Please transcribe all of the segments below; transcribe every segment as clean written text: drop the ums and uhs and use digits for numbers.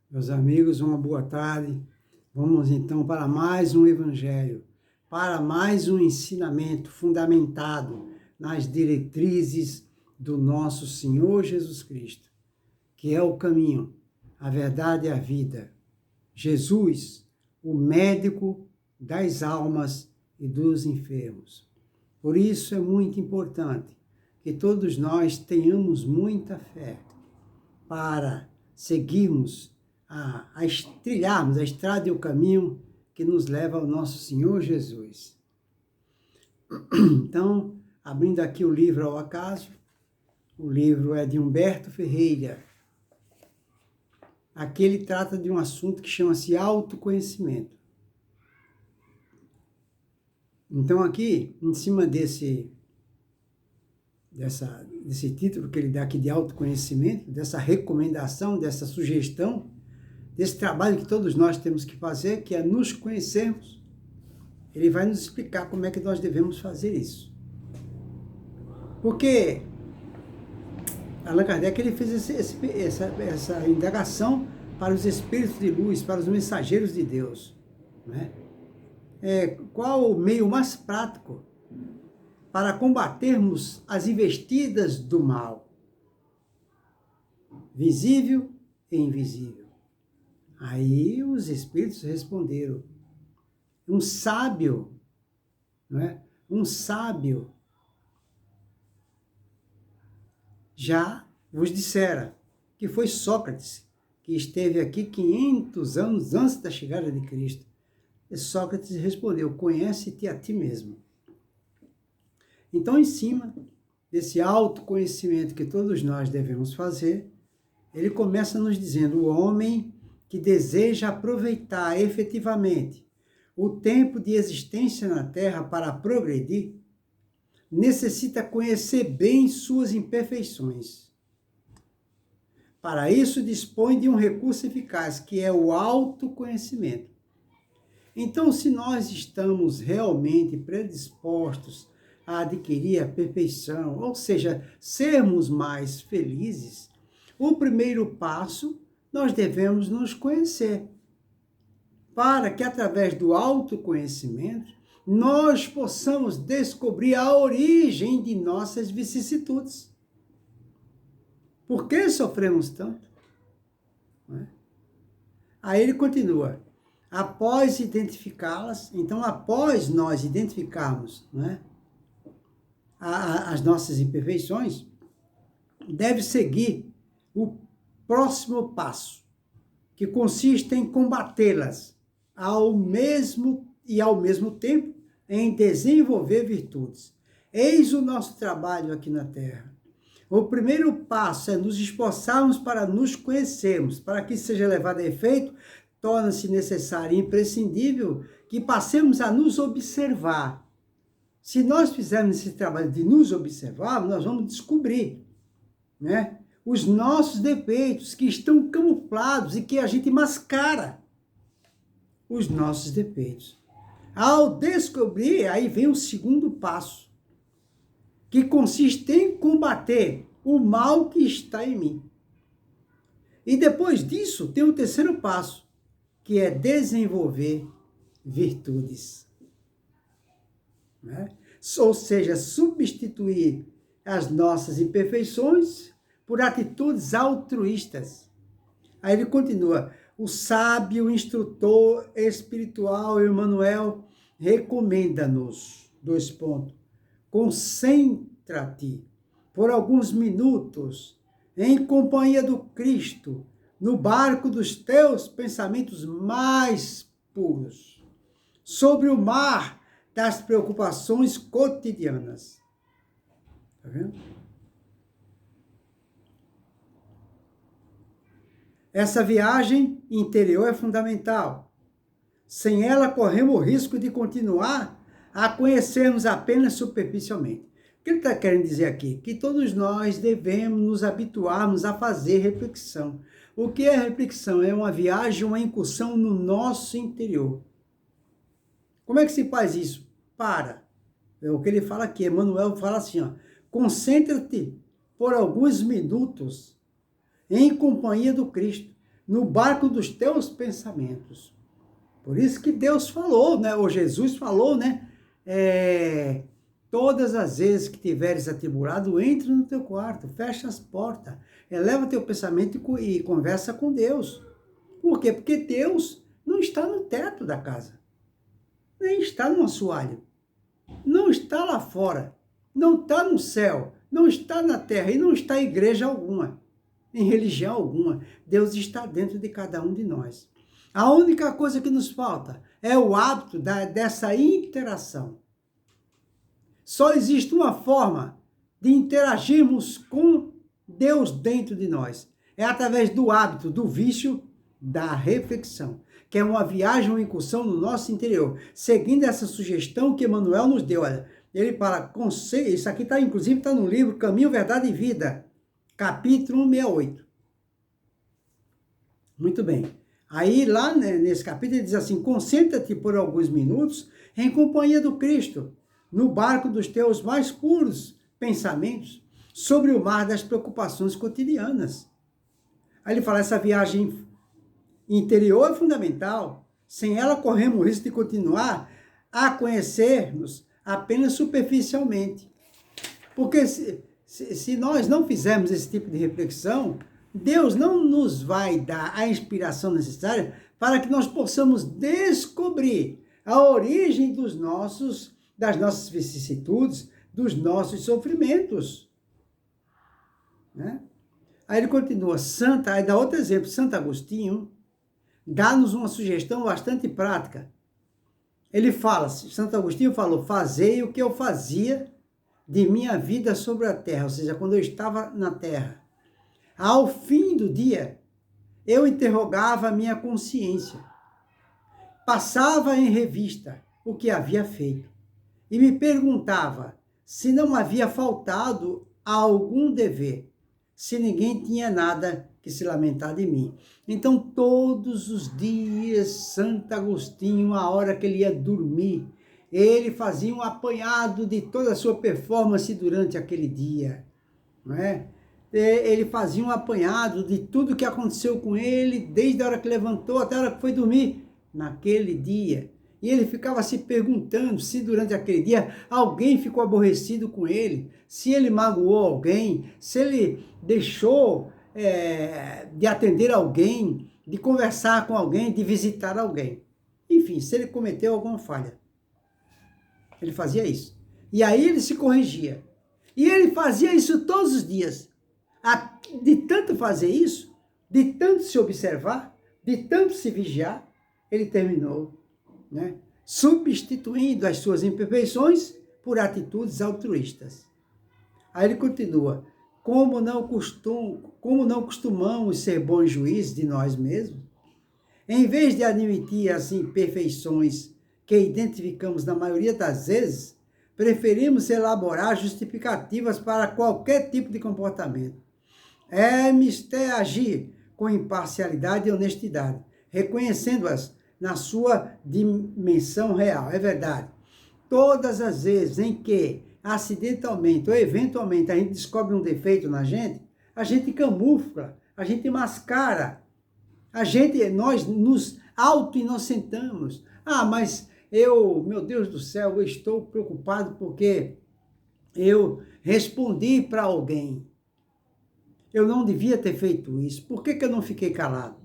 Meus amigos, uma boa tarde. Vamos então para mais um evangelho, para mais um ensinamento fundamentado nas diretrizes do nosso Senhor Jesus Cristo, que é o caminho, a verdade e a vida. Jesus, o médico das almas e dos enfermos. Por isso é muito importante que todos nós tenhamos muita fé para seguirmos trilharmos a estrada e o caminho que nos leva ao nosso Senhor Jesus. Então, abrindo aqui o livro ao acaso, o livro é de Humberto Ferreira. Aqui ele trata de um assunto que chama-se autoconhecimento. Então aqui, em cima desse título que ele dá aqui de autoconhecimento, dessa recomendação, dessa sugestão, desse trabalho que todos nós temos que fazer, que é nos conhecermos, ele vai nos explicar como é que nós devemos fazer isso. Porque Allan Kardec ele fez essa indagação para os espíritos de luz, para os mensageiros de Deus. Né? Qual o meio mais prático para combatermos as investidas do mal, visível e invisível? Aí os espíritos responderam, um sábio, não é? Um sábio já vos dissera que foi Sócrates, que esteve aqui 500 anos antes da chegada de Cristo. E Sócrates respondeu, conhece-te a ti mesmo. Então, em cima desse autoconhecimento que todos nós devemos fazer, ele começa nos dizendo, o homem que deseja aproveitar efetivamente o tempo de existência na Terra para progredir, necessita conhecer bem suas imperfeições. Para isso, dispõe de um recurso eficaz, que é o autoconhecimento. Então, se nós estamos realmente predispostos a adquirir a perfeição, ou seja, sermos mais felizes, o primeiro passo, nós devemos nos conhecer, para que através do autoconhecimento, nós possamos descobrir a origem de nossas vicissitudes. Por que sofremos tanto? Aí ele continua, após identificá-las, então após nós identificarmos as nossas imperfeições, deve seguir o próximo passo, que consiste em combatê-las ao mesmo tempo em desenvolver virtudes. Eis o nosso trabalho aqui na Terra. O primeiro passo é nos esforçarmos para nos conhecermos. Para que isso seja levado a efeito, torna-se necessário e imprescindível que passemos a nos observar. Se nós fizermos esse trabalho de nos observar, nós vamos descobrir, os nossos defeitos que estão camuflados e que a gente mascara os nossos defeitos. Ao descobrir, aí vem o segundo passo, que consiste em combater o mal que está em mim. E depois disso, tem o terceiro passo, que é desenvolver virtudes. Ou seja, substituir as nossas imperfeições por atitudes altruístas. Aí ele continua, o sábio instrutor espiritual Emmanuel recomenda-nos, concentra-te por alguns minutos em companhia do Cristo, no barco dos teus pensamentos mais puros, sobre o mar das preocupações cotidianas. Está vendo? Essa viagem interior é fundamental. Sem ela, corremos o risco de continuar a conhecermos apenas superficialmente. O que ele está querendo dizer aqui? Que todos nós devemos nos habituarmos a fazer reflexão. O que é reflexão? É uma viagem, uma incursão no nosso interior. Como é que se faz isso? É o que ele fala aqui. Emmanuel fala assim, concentra-te por alguns minutos em companhia do Cristo, no barco dos teus pensamentos. Por isso que Deus falou, né? Ou Jesus falou, né? Todas as vezes que tiveres atribulado, entre no teu quarto, fecha as portas, eleva teu pensamento e conversa com Deus. Por quê? Porque Deus não está no teto da casa, nem está no assoalho, não está lá fora, não está no céu, não está na terra e não está em igreja alguma, em religião alguma. Deus está dentro de cada um de nós. A única coisa que nos falta é o hábito dessa interação. Só existe uma forma de interagirmos com Deus dentro de nós. É através do hábito, do vício, da reflexão, que é uma viagem, uma incursão no nosso interior, seguindo essa sugestão que Emmanuel nos deu. Olha, ele fala, isso aqui inclusive está no livro Caminho, Verdade e Vida, capítulo 168. Muito bem. Aí lá, né, nesse capítulo ele diz assim, concentra-te por alguns minutos em companhia do Cristo, no barco dos teus mais puros pensamentos, sobre o mar das preocupações cotidianas. Aí ele fala, essa viagem interior é fundamental. Sem ela, corremos o risco de continuar a conhecer-nos apenas superficialmente. Porque se nós não fizermos esse tipo de reflexão, Deus não nos vai dar a inspiração necessária para que nós possamos descobrir a origem das nossas vicissitudes, dos nossos sofrimentos. Né? Aí ele continua, aí dá outro exemplo, Santo Agostinho dá-nos uma sugestão bastante prática. Ele fala, Santo Agostinho falou, fazei o que eu fazia de minha vida sobre a terra, ou seja, quando eu estava na terra. Ao fim do dia, eu interrogava a minha consciência, passava em revista o que havia feito e me perguntava se não havia faltado a algum dever, se ninguém tinha nada que se lamentar de mim. Então, todos os dias, Santo Agostinho, a hora que ele ia dormir, ele fazia um apanhado de toda a sua performance durante aquele dia, não é? Ele fazia um apanhado de tudo que aconteceu com ele, desde a hora que levantou até a hora que foi dormir, naquele dia. E ele ficava se perguntando se durante aquele dia alguém ficou aborrecido com ele, se ele magoou alguém, se ele deixou de atender alguém, de conversar com alguém, de visitar alguém. Enfim, se ele cometeu alguma falha. Ele fazia isso. E aí ele se corrigia. E ele fazia isso todos os dias. De tanto fazer isso, de tanto se observar, de tanto se vigiar, ele terminou, né, substituindo as suas imperfeições por atitudes altruístas. Aí ele continua, como não costumamos ser bons juízes de nós mesmos, em vez de admitir as imperfeições que identificamos na maioria das vezes, preferimos elaborar justificativas para qualquer tipo de comportamento. É mister agir com imparcialidade e honestidade, reconhecendo-as na sua dimensão real. É verdade. Todas as vezes em que acidentalmente ou eventualmente a gente descobre um defeito na gente, a gente camufla, a gente mascara, nós nos auto-inocentamos. Mas meu Deus do céu, eu estou preocupado porque eu respondi para alguém. Eu não devia ter feito isso. Por que eu não fiquei calado?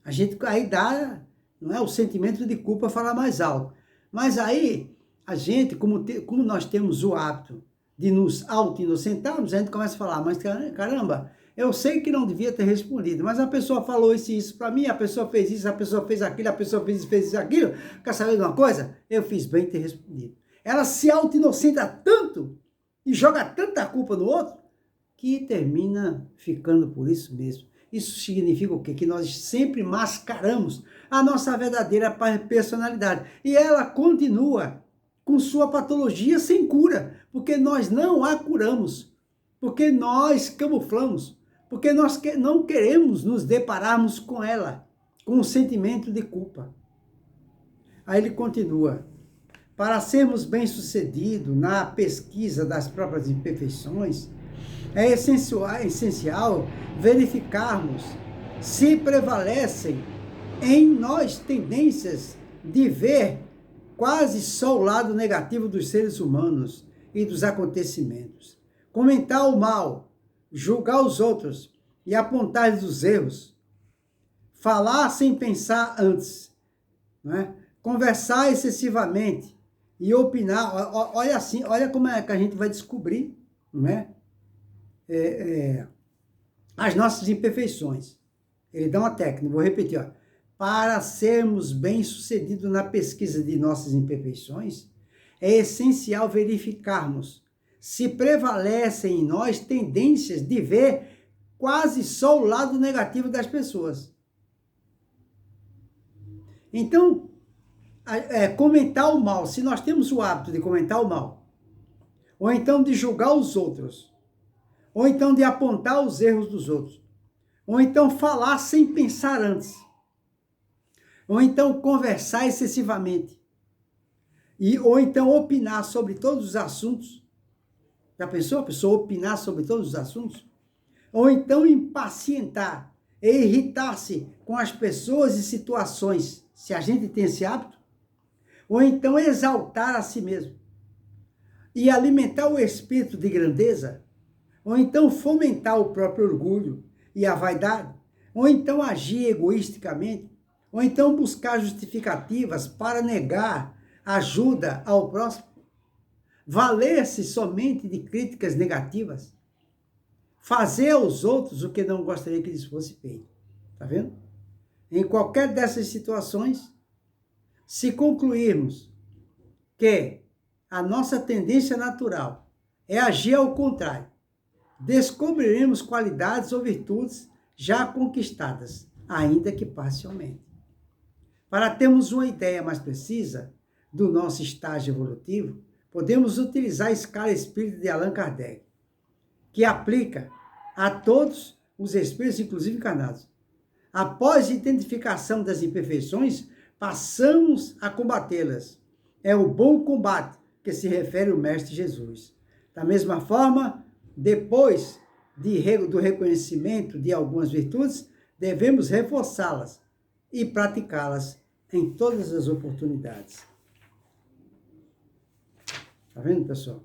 A gente aí dá, não é, o sentimento de culpa falar mais alto. Mas aí, a gente, como nós temos o hábito de nos auto-inocentarmos, a gente começa a falar, mas caramba, eu sei que não devia ter respondido, mas a pessoa falou isso para mim, a pessoa fez isso, a pessoa fez aquilo, a pessoa fez isso, aquilo. Quer saber de uma coisa? Eu fiz bem ter respondido. Ela se auto-inocenta tanto e joga tanta culpa no outro, que termina ficando por isso mesmo. Isso significa o quê? Que nós sempre mascaramos a nossa verdadeira personalidade. E ela continua com sua patologia sem cura, porque nós não a curamos, porque nós camuflamos, porque nós não queremos nos depararmos com ela, com o sentimento de culpa. Aí ele continua, para sermos bem-sucedidos na pesquisa das próprias imperfeições, é essencial verificarmos se prevalecem em nós tendências de ver quase só o lado negativo dos seres humanos e dos acontecimentos, comentar o mal, julgar os outros e apontar-lhes os erros, falar sem pensar antes, não é? Conversar excessivamente e opinar. Olha assim, olha como é que a gente vai descobrir, não é? As nossas imperfeições. Ele dá uma técnica, vou repetir, ó. Para sermos bem-sucedidos na pesquisa de nossas imperfeições, é essencial verificarmos se prevalecem em nós tendências de ver quase só o lado negativo das pessoas. Então, comentar o mal, se nós temos o hábito de comentar o mal, ou então de julgar os outros, ou então de apontar os erros dos outros, ou então falar sem pensar antes, ou então conversar excessivamente, ou então opinar sobre todos os assuntos. Já pensou a pessoa opinar sobre todos os assuntos? Ou então impacientar e irritar-se com as pessoas e situações, se a gente tem esse hábito. Ou então exaltar a si mesmo e alimentar o espírito de grandeza, ou então fomentar o próprio orgulho e a vaidade, ou então agir egoisticamente, ou então buscar justificativas para negar ajuda ao próximo, valer-se somente de críticas negativas, fazer aos outros o que não gostaria que lhes fosse feito. Tá vendo? Em qualquer dessas situações, se concluirmos que a nossa tendência natural é agir ao contrário, descobriremos qualidades ou virtudes já conquistadas, ainda que parcialmente. Para termos uma ideia mais precisa do nosso estágio evolutivo, podemos utilizar a escala espírita de Allan Kardec, que aplica a todos os espíritos, inclusive encarnados. Após a identificação das imperfeições, passamos a combatê-las. É o bom combate que se refere o Mestre Jesus. Da mesma forma, depois do reconhecimento de algumas virtudes, devemos reforçá-las e praticá-las em todas as oportunidades. Tá vendo, pessoal?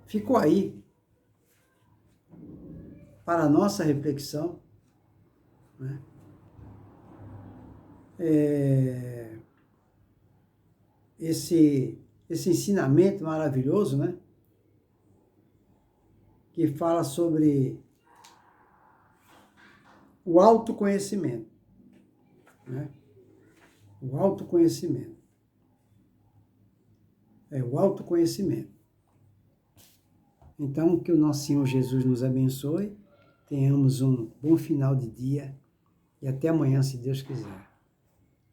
Ficou aí para a nossa reflexão, né? Esse ensinamento maravilhoso, né? Que fala sobre o autoconhecimento, né? O autoconhecimento. O autoconhecimento. Então, que o nosso Senhor Jesus nos abençoe, tenhamos um bom final de dia e até amanhã, se Deus quiser.